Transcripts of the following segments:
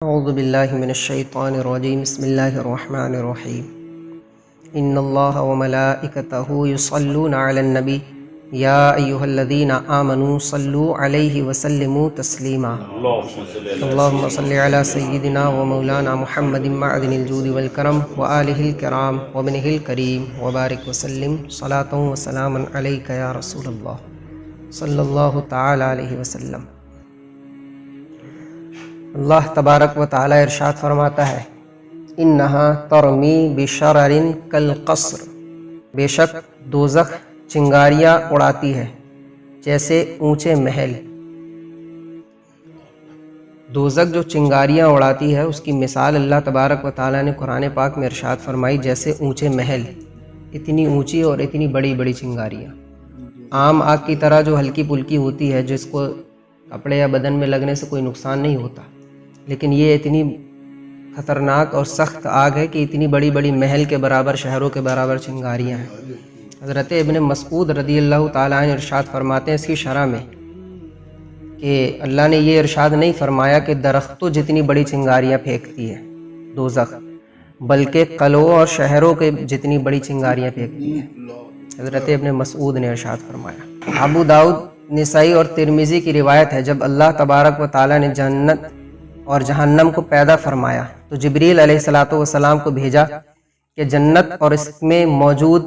اعوذ باللہ من الشیطان الرجیم بسم اللہ الرحمن الرحیم ان اللہ وملائکتہ یصلون علی النبی یا ایہا الذین آمنوا صلوا علیہ وسلموا تسلیما اللہم صلی علی سیدنا ومولانا محمد معدن الجود والکرم وآلہ الکرام وابنہ الکریم وبارک وسلم صلاۃ وسلاما علیک یا رسول اللہ صلی اللہ تعالی علیہ وسلم۔ اللہ تبارک و تعالی ارشاد فرماتا ہے انہا ترمی بشرر کالقصر، بے شک دوزخ چنگاریاں اڑاتی ہے جیسے اونچے محل۔ دوزخ جو چنگاریاں اڑاتی ہے اس کی مثال اللہ تبارک و تعالی نے قرآن پاک میں ارشاد فرمائی جیسے اونچے محل، اتنی اونچی اور اتنی بڑی بڑی چنگاریاں۔ عام آگ کی طرح جو ہلکی پھلکی ہوتی ہے جس کو کپڑے یا بدن میں لگنے سے کوئی نقصان نہیں ہوتا، لیکن یہ اتنی خطرناک اور سخت آگ ہے کہ اتنی بڑی بڑی محل کے برابر، شہروں کے برابر چنگاریاں ہیں۔ حضرت ابن مسعود رضی اللہ تعالیٰ عنہ ارشاد فرماتے ہیں اس کی شرح میں کہ اللہ نے یہ ارشاد نہیں فرمایا کہ درختوں جتنی بڑی چنگاریاں پھینکتی ہے دوزخ، بلکہ قلعوں اور شہروں کے جتنی بڑی چنگاریاں پھینکتی ہے، حضرت ابن مسعود نے ارشاد فرمایا۔ ابو داؤد، نسائی اور ترمذی کی روایت ہے جب اللہ تبارک و تعالیٰ نے جنت اور جہنم کو پیدا فرمایا تو جبریل علیہ السلام کو بھیجا کہ جنت اور اس میں موجود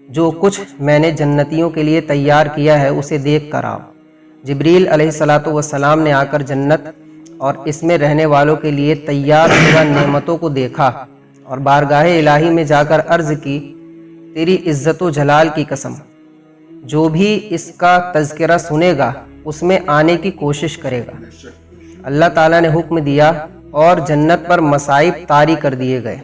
جو کچھ میں نے جنتیوں کے لیے تیار کیا ہے اسے دیکھ کر آؤ۔ جبریل علیہ السلام نے آ کر جنت اور اس میں رہنے والوں کے لیے تیار شدہ نعمتوں کو دیکھا اور بارگاہ الہی میں جا کر عرض کی تیری عزت و جلال کی قسم، جو بھی اس کا تذکرہ سنے گا اس میں آنے کی کوشش کرے گا۔ اللہ تعالیٰ نے حکم دیا اور جنت پر مصائب طاری کر دیے گئے۔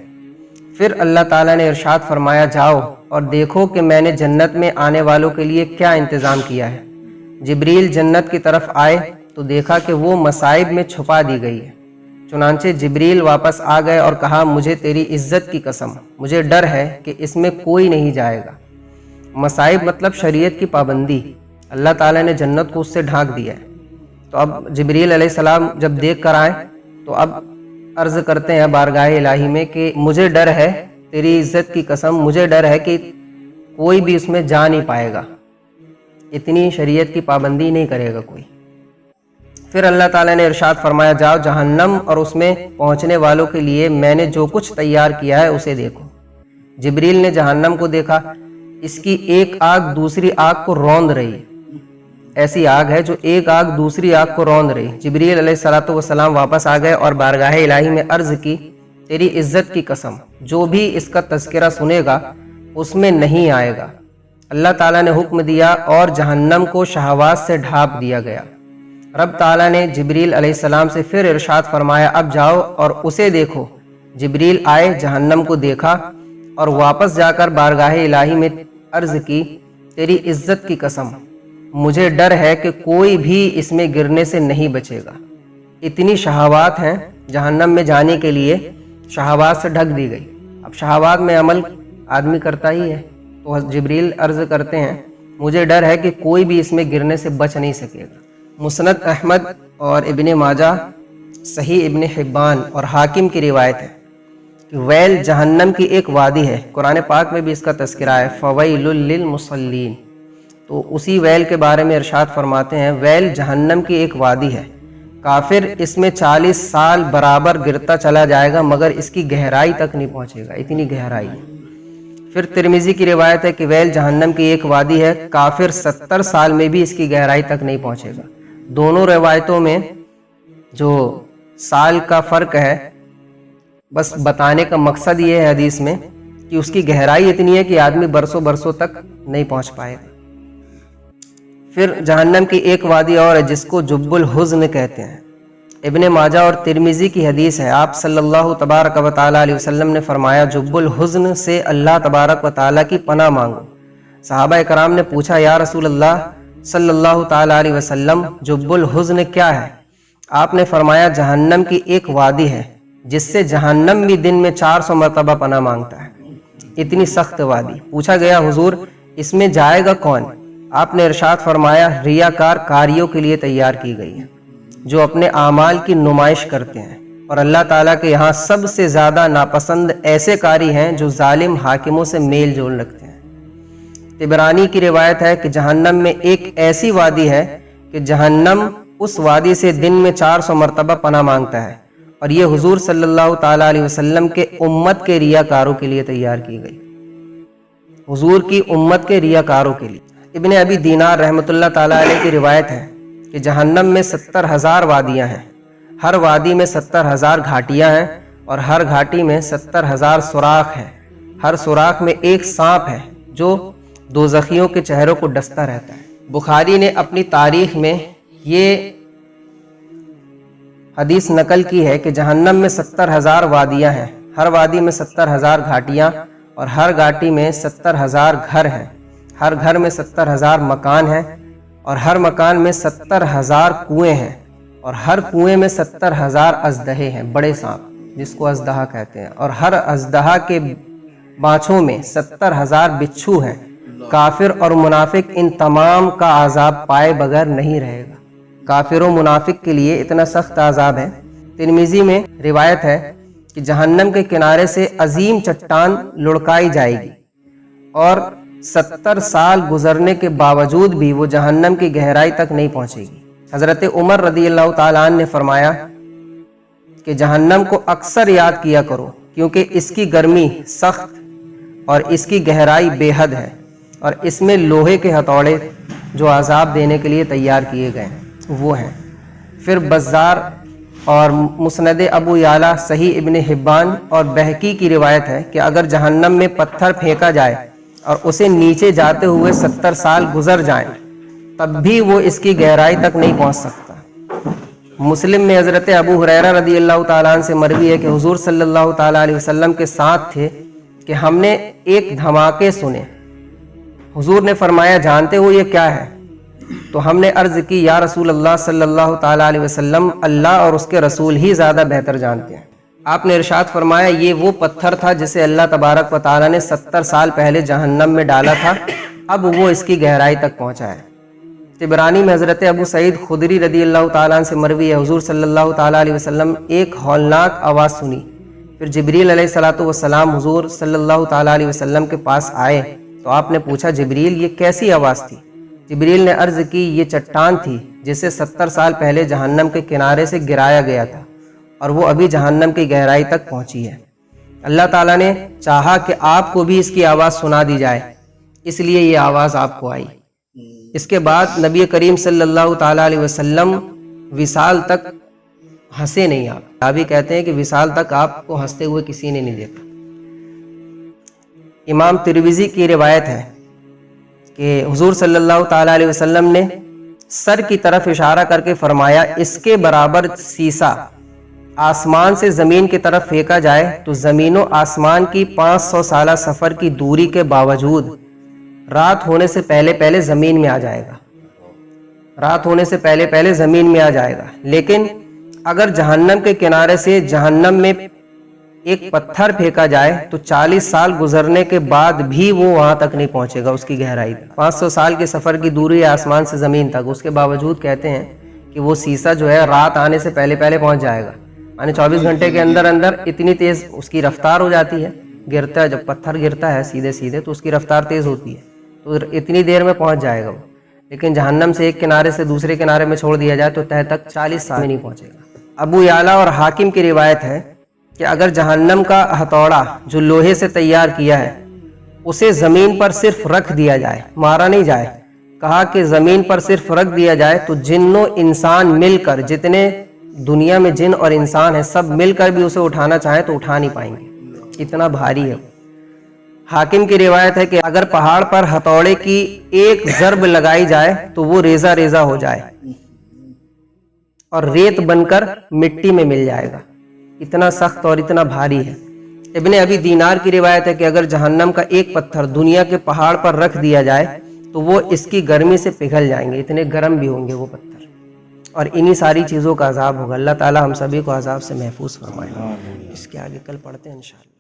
پھر اللہ تعالیٰ نے ارشاد فرمایا جاؤ اور دیکھو کہ میں نے جنت میں آنے والوں کے لیے کیا انتظام کیا ہے۔ جبریل جنت کی طرف آئے تو دیکھا کہ وہ مصائب میں چھپا دی گئی ہے۔ چنانچہ جبریل واپس آ گئے اور کہا مجھے تیری عزت کی قسم، مجھے ڈر ہے کہ اس میں کوئی نہیں جائے گا۔ مصائب مطلب شریعت کی پابندی، اللہ تعالیٰ نے جنت کو اس سے ڈھانک دیا ہے۔ تو اب جبریل علیہ السلام جب دیکھ کر آئے تو اب عرض کرتے ہیں بارگاہ الہی میں کہ مجھے ڈر ہے تیری عزت کی قسم، مجھے ڈر ہے کہ کوئی بھی اس میں جا نہیں پائے گا، اتنی شریعت کی پابندی نہیں کرے گا کوئی۔ پھر اللہ تعالیٰ نے ارشاد فرمایا جاؤ جہنم اور اس میں پہنچنے والوں کے لیے میں نے جو کچھ تیار کیا ہے اسے دیکھو۔ جبریل نے جہنم کو دیکھا، اس کی ایک آگ دوسری آگ کو روند رہی، ایسی آگ ہے جو ایک آگ دوسری آگ کو روند رہی۔ جبریل علیہ السلام واپس آ گئے اور بارگاہ الہی میں عرض کی تیری عزت کی قسم، جو بھی اس کا تذکرہ سنے گا اس میں نہیں آئے گا۔ اللہ تعالیٰ نے حکم دیا اور جہنم کو شہوات سے ڈھانپ دیا گیا۔ رب تعالیٰ نے جبریل علیہ السلام سے پھر ارشاد فرمایا اب جاؤ اور اسے دیکھو۔ جبریل آئے، جہنم کو دیکھا اور واپس جا کر بارگاہ الہی میں عرض کی تیری عزت کی قسم، مجھے ڈر ہے کہ کوئی بھی اس میں گرنے سے نہیں بچے گا۔ اتنی شہوات ہیں جہنم میں جانے کے لیے، شہوات سے ڈھک دی گئی۔ اب شہوات میں عمل آدمی کرتا ہی ہے، تو جبریل عرض کرتے ہیں مجھے ڈر ہے کہ کوئی بھی اس میں گرنے سے بچ نہیں سکے گا۔ مسند احمد اور ابن ماجہ، صحیح ابن حبان اور حاکم کی روایت ہے کہ ویل جہنم کی ایک وادی ہے، قرآن پاک میں بھی اس کا تذکرہ ہے فویل للمصلین۔ تو اسی ویل کے بارے میں ارشاد فرماتے ہیں ویل جہنم کی ایک وادی ہے، کافر اس میں 40 سال برابر گرتا چلا جائے گا مگر اس کی گہرائی تک نہیں پہنچے گا، اتنی گہرائی ہے۔ پھر ترمذی کی روایت ہے کہ ویل جہنم کی ایک وادی ہے، کافر 70 سال میں بھی اس کی گہرائی تک نہیں پہنچے گا۔ دونوں روایتوں میں جو سال کا فرق ہے بس بتانے کا مقصد یہ ہے حدیث میں کہ اس کی گہرائی اتنی ہے کہ آدمی برسوں برسوں تک نہیں پہنچ پائے گا۔ پھر جہنم کی ایک وادی اور ہے جس کو جب الحزن کہتے ہیں۔ ابن ماجہ اور ترمذی کی حدیث ہے، آپ صلی اللہ تبارک و تعالیٰ علیہ وسلم نے فرمایا جب الحزن سے اللہ تبارک و تعالیٰ کی پناہ مانگو۔ صحابہ کرام نے پوچھا یا رسول اللہ صلی اللہ تعالیٰ علیہ وسلم جب الحزن کیا ہے؟ آپ نے فرمایا جہنم کی ایک وادی ہے جس سے جہنم بھی دن میں 400 مرتبہ پناہ مانگتا ہے، اتنی سخت وادی۔ پوچھا گیا حضور اس میں جائے گا کون؟ آپ نے ارشاد فرمایا ریاکار کاریوں کے لیے تیار کی گئی ہے، جو اپنے اعمال کی نمائش کرتے ہیں، اور اللہ تعالیٰ کے یہاں سب سے زیادہ ناپسند ایسے قاری ہیں جو ظالم حاکموں سے میل جول رکھتے ہیں۔ طبرانی کی روایت ہے کہ جہنم میں ایک ایسی وادی ہے کہ جہنم اس وادی سے دن میں 400 مرتبہ پناہ مانگتا ہے، اور یہ حضور صلی اللہ تعالیٰ علیہ وسلم کے امت کے ریاکاروں کے لیے تیار کی گئی، حضور کی امت کے ریاکاروں کے لیے۔ ابن ابی دینار رحمۃ اللہ تعالیٰ علیہ کی روایت ہے کہ جہنم میں 70,000 وادیاں ہیں، ہر وادی میں 70,000 گھاٹیاں ہیں، اور ہر گھاٹی میں 70,000 سوراخ ہیں، ہر سوراخ میں ایک سانپ ہے جو دوزخیوں کے چہروں کو ڈستا رہتا ہے۔ بخاری نے اپنی تاریخ میں یہ حدیث نقل کی ہے کہ جہنم میں 70,000 وادیاں ہیں، ہر وادی میں 70,000 گھاٹیاں، اور ہر گھاٹی میں 70,000 گھر ہیں، ہر گھر میں 70,000 مکان ہیں، اور ہر مکان میں 70,000 کنویں ہیں، اور ہر کنویں میں 70,000 اژدہے ہیں، بڑے سانپ جس کو اژدہا کہتے ہیں، اور ہر اژدہا کے بانچھوں میں 70,000 بچھو ہیں۔ کافر اور منافق ان تمام کا عذاب پائے بغیر نہیں رہے گا۔ کافر و منافق کے لیے اتنا سخت عذاب ہے۔ ترمذی میں روایت ہے کہ جہنم کے کنارے سے عظیم چٹان لڑکائی جائے گی، اور 70 سال گزرنے کے باوجود بھی وہ جہنم کی گہرائی تک نہیں پہنچے گی۔ حضرت عمر رضی اللہ تعالیٰ عنہ نے فرمایا کہ جہنم کو اکثر یاد کیا کرو، کیونکہ اس کی گرمی سخت اور اس کی گہرائی بے حد ہے، اور اس میں لوہے کے ہتھوڑے جو عذاب دینے کے لیے تیار کیے گئے ہیں وہ ہیں۔ پھر بزار اور مسند ابو یعلا، صحیح ابن حبان اور بہقی کی روایت ہے کہ اگر جہنم میں پتھر پھینکا جائے اور اسے نیچے جاتے ہوئے 70 سال گزر جائیں تب بھی وہ اس کی گہرائی تک نہیں پہنچ سکتا۔ مسلم میں حضرت ابو ہریرہ رضی اللہ تعالیٰ عنہ سے مروی ہے کہ حضور صلی اللہ تعالیٰ علیہ وسلم کے ساتھ تھے کہ ہم نے ایک دھماکے سنے۔ حضور نے فرمایا جانتے ہو یہ کیا ہے؟ تو ہم نے عرض کی یا رسول اللہ صلی اللہ تعالیٰ علیہ وسلم، اللہ اور اس کے رسول ہی زیادہ بہتر جانتے ہیں۔ آپ نے ارشاد فرمایا یہ وہ پتھر تھا جسے اللہ تبارک و تعالیٰ نے 70 سال پہلے جہنم میں ڈالا تھا، اب وہ اس کی گہرائی تک پہنچا ہے۔ طبرانی میں حضرت ابو سعید خدری رضی اللہ تعالیٰ عنہ سے مروی ہے حضور صلی اللہ تعالیٰ علیہ وسلم ایک ہولناک آواز سنی، پھر جبریل علیہ الصلوۃ والسلام حضور صلی اللہ تعالیٰ علیہ وسلم کے پاس آئے تو آپ نے پوچھا جبریل یہ کیسی آواز تھی؟ جبریل نے عرض کی یہ چٹان تھی جسے 70 سال پہلے جہنم کے کنارے سے گرایا گیا تھا، اور وہ ابھی جہنم کی گہرائی تک پہنچی ہے۔ اللہ تعالیٰ نے چاہا کہ آپ کو بھی اس کی آواز سنا دی جائے، اس لیے یہ آواز آپ کو آئی۔ اس کے بعد نبی کریم صلی اللہ تعالیٰ علیہ وسلم وصال تک ہنسے نہیں۔ آپ ابھی کہتے ہیں کہ وصال تک آپ کو ہنستے ہوئے کسی نے نہیں دیکھا۔ امام ترمذی کی روایت ہے کہ حضور صلی اللہ تعالیٰ علیہ وسلم نے سر کی طرف اشارہ کر کے فرمایا اس کے برابر سیسا آسمان سے زمین کی طرف پھینکا جائے تو زمین و آسمان کی 500 سالہ سفر کی دوری کے باوجود رات ہونے سے پہلے پہلے زمین میں آ جائے گا، رات ہونے سے پہلے پہلے زمین میں آ جائے گا۔ لیکن اگر جہنم کے کنارے سے جہنم میں ایک پتھر پھینکا جائے تو 40 سال گزرنے کے بعد بھی وہ وہاں تک نہیں پہنچے گا، اس کی گہرائی 500 سال کے سفر کی دوری ہے آسمان سے زمین تک، اس کے باوجود کہتے ہیں کہ وہ سیسا جو ہے رات آنے سے پہلے پہلے پہنچ جائے گا، یعنی 24 گھنٹے کے اندر اندر اتنی تیز اس کی رفتار ہو جاتی ہے، گرتا ہے جب پتھر گرتا ہے سیدھے سیدھے تو اس کی رفتار تیز ہوتی ہے، تو اتنی دیر میں پہنچ جائے گا وہ۔ لیکن جہنم سے ایک کنارے سے دوسرے کنارے میں چھوڑ دیا جائے تو تہ تک 40 سال میں نہیں پہنچے گا۔ ابو یعلا اور حاکم کی روایت ہے کہ اگر جہنم کا ہتھوڑا جو لوہے سے تیار کیا ہے اسے زمین پر صرف رکھ دیا جائے، مارا نہیں جائے، کہا کہ زمین پر صرف رکھ دیا جائے تو جن و انسان مل کر، جتنے دنیا میں جن اور انسان ہیں سب مل کر بھی اسے اٹھانا چاہیں تو اٹھا نہیں پائیں گے، اتنا بھاری ہے۔ حاکم کی روایت ہے کہ اگر پہاڑ پر ہتھوڑے کی ایک ضرب لگائی جائے تو وہ ریزہ ریزہ ہو جائے اور ریت بن کر مٹی میں مل جائے گا، اتنا سخت اور اتنا بھاری ہے۔ ابن ابی دینار کی روایت ہے کہ اگر جہنم کا ایک پتھر دنیا کے پہاڑ پر رکھ دیا جائے تو وہ اس کی گرمی سے پگھل جائیں گے، اتنے گرم بھی ہوں گے وہ پتھر، اور انہی ساری چیزوں کا عذاب ہوگا۔ اللہ تعالی ہم سبھی کو عذاب سے محفوظ فرمائے۔ اس کے آگے کل پڑھتے ہیں انشاءاللہ۔